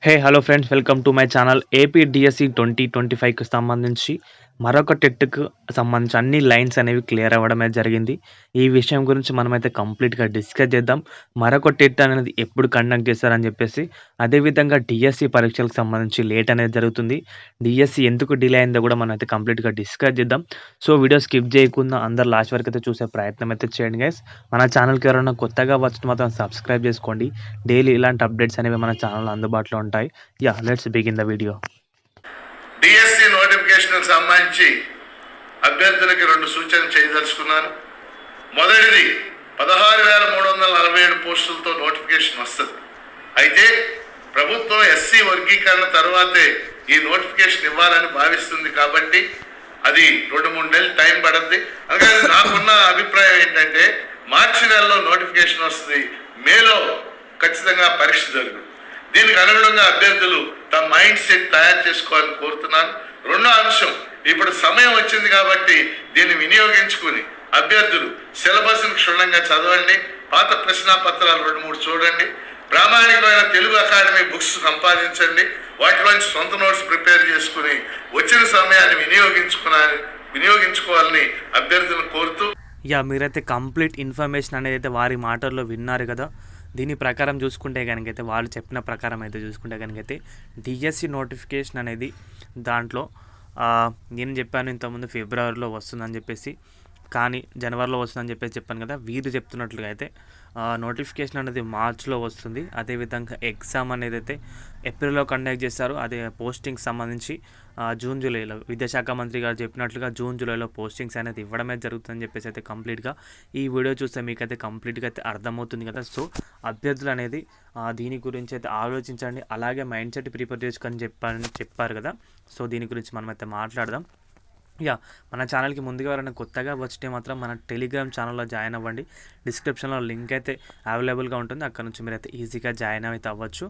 Hello friends, welcome to my channel. AP DSC 2025కి సంబంధించి మరొక టెట్‌కు సంబంధించి అన్ని లైన్స్ అనేవి క్లియర్ అవ్వడం అయితే జరిగింది. ఈ విషయం గురించి మనమైతే కంప్లీట్‌గా డిస్కస్ చేద్దాం. మరొక టెట్ అనేది ఎప్పుడు కండక్ట్ చేస్తారని చెప్పేసి, అదేవిధంగా డిఎస్సి పరీక్షలకు సంబంధించి లేట్ అనేది జరుగుతుంది. డిఎస్సి ఎందుకు డిలే అయిందో కూడా మనమైతే కంప్లీట్‌గా డిస్కస్ చేద్దాం. సో వీడియో స్కిప్ చేయకుండా అందరూ లాస్ట్ వరకు అయితే చూసే ప్రయత్నం అయితే చేయండి గైస్. మన ఛానల్‌కి ఎవరైనా కొత్తగా వచ్చిన మాత్రం సబ్స్క్రైబ్ చేసుకోండి. డైలీ ఇలాంటి అప్డేట్స్ అనేవి మన ఛానల్లో అందుబాటులో ఉంటాయి. Let's begin the video. DSC notification సంబంధించి అభ్యర్థులకి 2 సూచనలు చేయదలుచుకున్నాను. మొదటిది 16,347 పోస్టులతో నోటిఫికేషన్ వస్తుంది. అయితే ప్రభుత్వం ఎస్సీ వర్గీకరణ తర్వాతే ఈ నోటిఫికేషన్ ఇవ్వాలని భావిస్తుంది కాబట్టి అది 2-3 నెలలు టైం పడుతుంది. అందుకని నాకున్న అభిప్రాయం ఏంటంటే మార్చి నెలలో నోటిఫికేషన్ వస్తుంది, మేలో ఖచ్చితంగా పరీక్ష జరుగుతుంది. దీనికి అనుగుణంగా అభ్యర్థులు తమ మైండ్ సెట్ తయారు చేసుకోవాలని కోరుతున్నాను. రెండో అంశం, ఇప్పుడు సమయం వచ్చింది కాబట్టి దీన్ని వినియోగించుకుని అభ్యర్థులు సిలబస్ని క్షుణ్ణంగా చదవండి, పాత ప్రశ్నాపత్రాలు 2-3 చూడండి, ప్రామాణికమైన తెలుగు అకాడమీ బుక్స్ సంపాదించండి, వాటిలోంచి సొంత నోట్స్ ప్రిపేర్ చేసుకుని వచ్చిన సమయాన్ని వినియోగించుకోవాలని అభ్యర్థులను కోరుతూ మీరైతే కంప్లీట్ ఇన్ఫర్మేషన్ అనేది అయితే వారి మాటల్లో విన్నారు కదా. దీని ప్రకారం చూసుకుంటే కనుకైతే వాళ్ళు చెప్పిన ప్రకారం అయితే చూసుకుంటే కనుకైతే డిఎస్సి నోటిఫికేషన్ అనేది దాంట్లో నేను చెప్పాను ఇంతకుముందు ఫిబ్రవరిలో వస్తుందని చెప్పేసి, కానీ జనవరిలో వస్తుందని చెప్పేసి చెప్పాను కదా. వీరు చెప్తున్నట్లుగా అయితే నోటిఫికేషన్ అనేది మార్చ్లో వస్తుంది. అదేవిధంగా ఎగ్జామ్ అనేది అయితే ఏప్రిల్లో కండక్ట్ చేస్తారు. అదే పోస్టింగ్స్ సంబంధించి జూన్ జూలైలో విద్యాశాఖ మంత్రి గారు చెప్పినట్లుగా జూన్ జూలైలో పోస్టింగ్స్ అనేది ఇవ్వడమే జరుగుతుందని చెప్పేసి అయితే కంప్లీట్గా ఈ వీడియో చూస్తే మీకైతే కంప్లీట్గా అయితే అర్థమవుతుంది కదా. సో అభ్యర్థులు అనేది దీని గురించి అయితే ఆలోచించండి, అలాగే మైండ్ సెట్ ప్రిపేర్ చేసుకొని చెప్పారు కదా. సో దీని గురించి మనమైతే మాట్లాడదాం. మన ఛానల్కి ముందుగా ఎవరైనా కొత్తగా వచ్చితే మాత్రం మన టెలిగ్రామ్ ఛానల్లో జాయిన్ అవ్వండి. డిస్క్రిప్షన్లో లింక్ అయితే అవైలబుల్గా ఉంటుంది, అక్కడ నుంచి మీరైతే ఈజీగా జాయిన్ అయితే అవ్వచ్చు.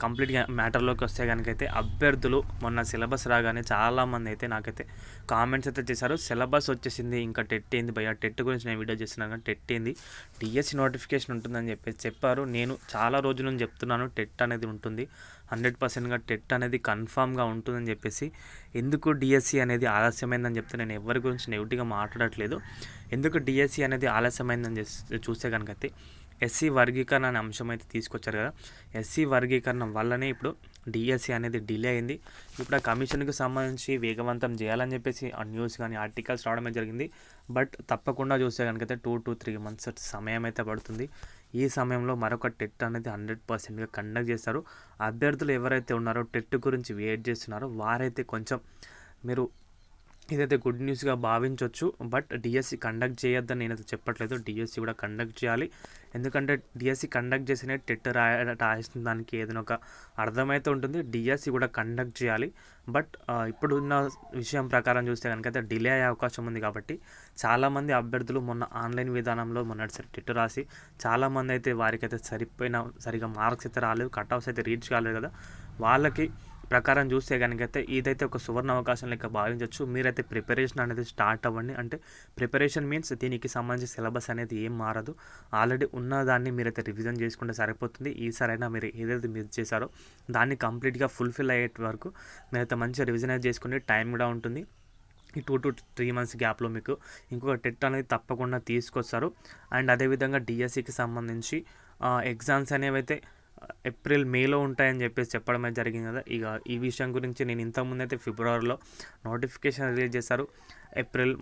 కంప్లీట్గా మ్యాటర్లోకి వస్తే కనుకైతే అభ్యర్థులు మొన్న సిలబస్ రాగానే చాలామంది అయితే నాకైతే కామెంట్స్ అయితే చేశారు, సిలబస్ వచ్చేసింది ఇంకా టెట్ ఏంది భయ్యా, టెట్ గురించి నేను వీడియో చేస్తున్నాను కానీ టెట్ ఏంది, డిఎస్సి నోటిఫికేషన్ ఉంటుందని చెప్పేసి చెప్పారు. నేను చాలా రోజుల నుంచి చెప్తున్నాను టెట్ అనేది ఉంటుంది, 100%గా టెట్ అనేది కన్ఫామ్గా ఉంటుందని చెప్పేసి. ఎందుకు డిఎస్సి అనేది ఆలస్యమైందని చెప్తే నేను ఎవరి గురించి నెగిటివ్గా మాట్లాడట్లేదు. ఎందుకు డిఎస్సి అనేది ఆలస్యమైందని చూస్తే కనుకైతే ఎస్సీ వర్గీకరణ అనే అంశం అయితే తీసుకొచ్చారు కదా. ఎస్సీ వర్గీకరణ వల్లనే ఇప్పుడు డిఎస్సి అనేది డిలే అయింది. ఇప్పుడు ఆ కమిషన్కి సంబంధించి వేగవంతం చేయాలని చెప్పేసి ఆ న్యూస్ కానీ ఆర్టికల్స్ రావడమే జరిగింది. బట్ తప్పకుండా చూస్తే కనుకైతే 2 to 3 months సమయం అయితే పడుతుంది. ఈ సమయంలో మరొక టెట్ అనేది 100%గా కండక్ట్ చేస్తారు. అభ్యర్థులు ఎవరైతే ఉన్నారో టెట్ గురించి వెయిట్ చేస్తున్నారో వారైతే కొంచెం మీరు ఇదైతే గుడ్ న్యూస్గా భావించవచ్చు. బట్ డిఎస్సి కండక్ట్ చేయొద్దని నేనైతే చెప్పట్లేదు, డిఎస్సి కూడా కండక్ట్ చేయాలి. ఎందుకంటే డిఎస్సి కండక్ట్ చేసిన టెట్ రాసిన దానికి ఏదైనా ఒక అర్థమైతే ఉంటుంది. డిఎస్సి కూడా కండక్ట్ చేయాలి. బట్ ఇప్పుడున్న విషయం ప్రకారం చూస్తే కనుక డిలే అయ్యే అవకాశం ఉంది కాబట్టి చాలామంది అభ్యర్థులు మొన్న ఆన్లైన్ విధానంలో మొన్నటిసారి టెట్ రాసి చాలామంది అయితే వారికైతే సరిగా మార్క్స్ అయితే రాలేదు, కట్ ఆఫ్స్ అయితే రీచ్ కాలేదు కదా. వాళ్ళకి ప్రకారం చూస్తే కనుకైతే ఇదైతే ఒక సువర్ణ అవకాశం లెక్క భావించవచ్చు. మీరైతే ప్రిపరేషన్ అనేది స్టార్ట్ అవ్వండి. అంటే ప్రిపరేషన్ మీన్స్ దీనికి సంబంధించి సిలబస్ అనేది ఏం మారదు, ఆల్రెడీ ఉన్నదాన్ని మీరైతే రివిజన్ చేసుకుంటే సరిపోతుంది. ఈసారైనా మీరు ఏదైతే మిస్ చేశారో దాన్ని కంప్లీట్గా ఫుల్ఫిల్ అయ్యే వరకు మీరైతే మంచిగా రివిజన్ అయితే చేసుకుని టైం కూడా ఉంటుంది. ఈ 2 to 3 months గ్యాప్లో మీకు ఇంకొక టెట్ అనేది తప్పకుండా తీసుకొస్తారు. అండ్ అదేవిధంగా డిఎస్సికి సంబంధించి ఎగ్జామ్స్ అనేవి అయితే ఏప్రిల్ మేలో ఉంటాయని చెప్పేసి చెప్పడమే జరిగింది కదా. ఇక ఈ విషయం గురించి నేను ఇంతకుముందు అయితే ఫిబ్రవరిలో నోటిఫికేషన్ రిలీజ్ చేశారు,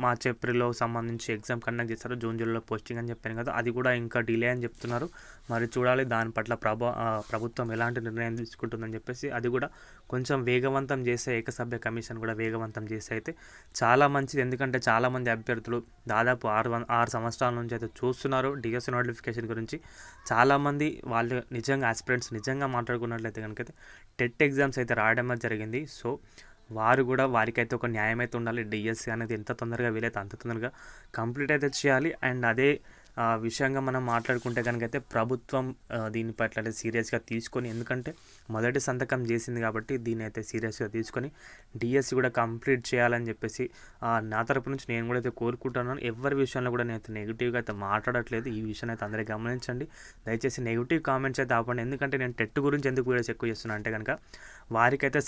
మార్చ్ ఏప్రిల్లో సంబంధించి ఎగ్జామ్ కండక్ట్ చేస్తారు, జూన్ జూలైలో పోస్టింగ్ అని చెప్పాను కదా. అది కూడా ఇంకా డిలే అని చెప్తున్నారు. మరి చూడాలి దాని పట్ల ప్రభుత్వం ఎలాంటి నిర్ణయం తీసుకుంటుందని చెప్పేసి. అది కూడా కొంచెం వేగవంతం చేసే ఏకసభ్య కమిషన్ కూడా వేగవంతం చేస్తే అయితే చాలా మంచిది. ఎందుకంటే చాలామంది అభ్యర్థులు దాదాపు 6 సంవత్సరాల నుంచి అయితే చూస్తున్నారు డిఎస్సి నోటిఫికేషన్ గురించి. చాలామంది వాళ్ళు నిజంగా ఆస్పిరెంట్స్ నిజంగా మాట్లాడుకున్నట్లయితే కనుక టెట్ ఎగ్జామ్స్ అయితే రాయడం జరిగింది. సో వారు కూడా వారికైతే ఒక న్యాయం అయితే ఉండాలి. డిఎస్సి అనేది ఎంత తొందరగా వీలైతే అంత తొందరగా కంప్లీట్ అయితే చేయాలి. అండ్ అదే విషయంగా మనం మాట్లాడుకుంటే కనుకైతే ప్రభుత్వం దీని పట్ల సీరియస్గా తీసుకొని, ఎందుకంటే మొదటి సంతకం చేసింది కాబట్టి దీన్ని అయితే సీరియస్గా తీసుకొని డిఎస్సి కూడా కంప్లీట్ చేయాలని చెప్పేసి నా తరపు నుంచి నేను కూడా అయితే కోరుకుంటున్నాను. ఎవరి విషయంలో కూడా నేనైతే నెగిటివ్గా అయితే మాట్లాడట్లేదు. ఈ విషయాన్ని అయితే అందరూ గమనించండి. దయచేసి నెగిటివ్ కామెంట్స్ అయితే ఆపండి. ఎందుకంటే నేను టెట్ గురించి ఎందుకు వీడియోస్ ఎక్కువ చేస్తున్నాను అంటే కనుక వారికైతే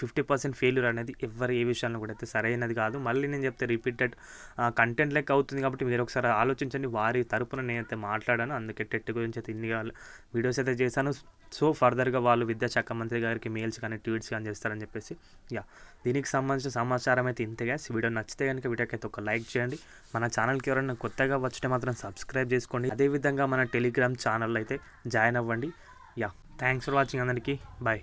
50% ఫెయిల్యూర్ అనేది ఎవరు ఏ విషయంలో కూడా అయితే సరైనది కాదు. మళ్ళీ నేను చెప్తే రిపీటెడ్ కంటెంట్ లెక్క అవుతుంది కాబట్టి మీరు ఒకసారి ఆలోచించండి. వారి తరపున నేనైతే మాట్లాడాను. అందుకే టెట్ గురించి అయితే ఇన్ని వీడియోస్ అయితే చేశాను. సో ఫర్దర్గా వాళ్ళు విద్యాశాఖ మంత్రి గారికి మెయిల్స్ కానీ ట్వీట్స్ కానీ చేస్తారని చెప్పేసి దీనికి సంబంధించిన సమాచారం అయితే ఇంతే గ్యాస్. వీడియో నచ్చితే కనుక వీడియోకి అయితే ఒక లైక్ చేయండి. మన ఛానల్కి ఎవరైనా కొత్తగా వచ్చితే మాత్రం సబ్స్క్రైబ్ చేసుకోండి. అదేవిధంగా మన టెలిగ్రామ్ ఛానల్ అయితే జాయిన్ అవ్వండి. థ్యాంక్స్ ఫర్ వాచింగ్ అందరికీ. బాయ్.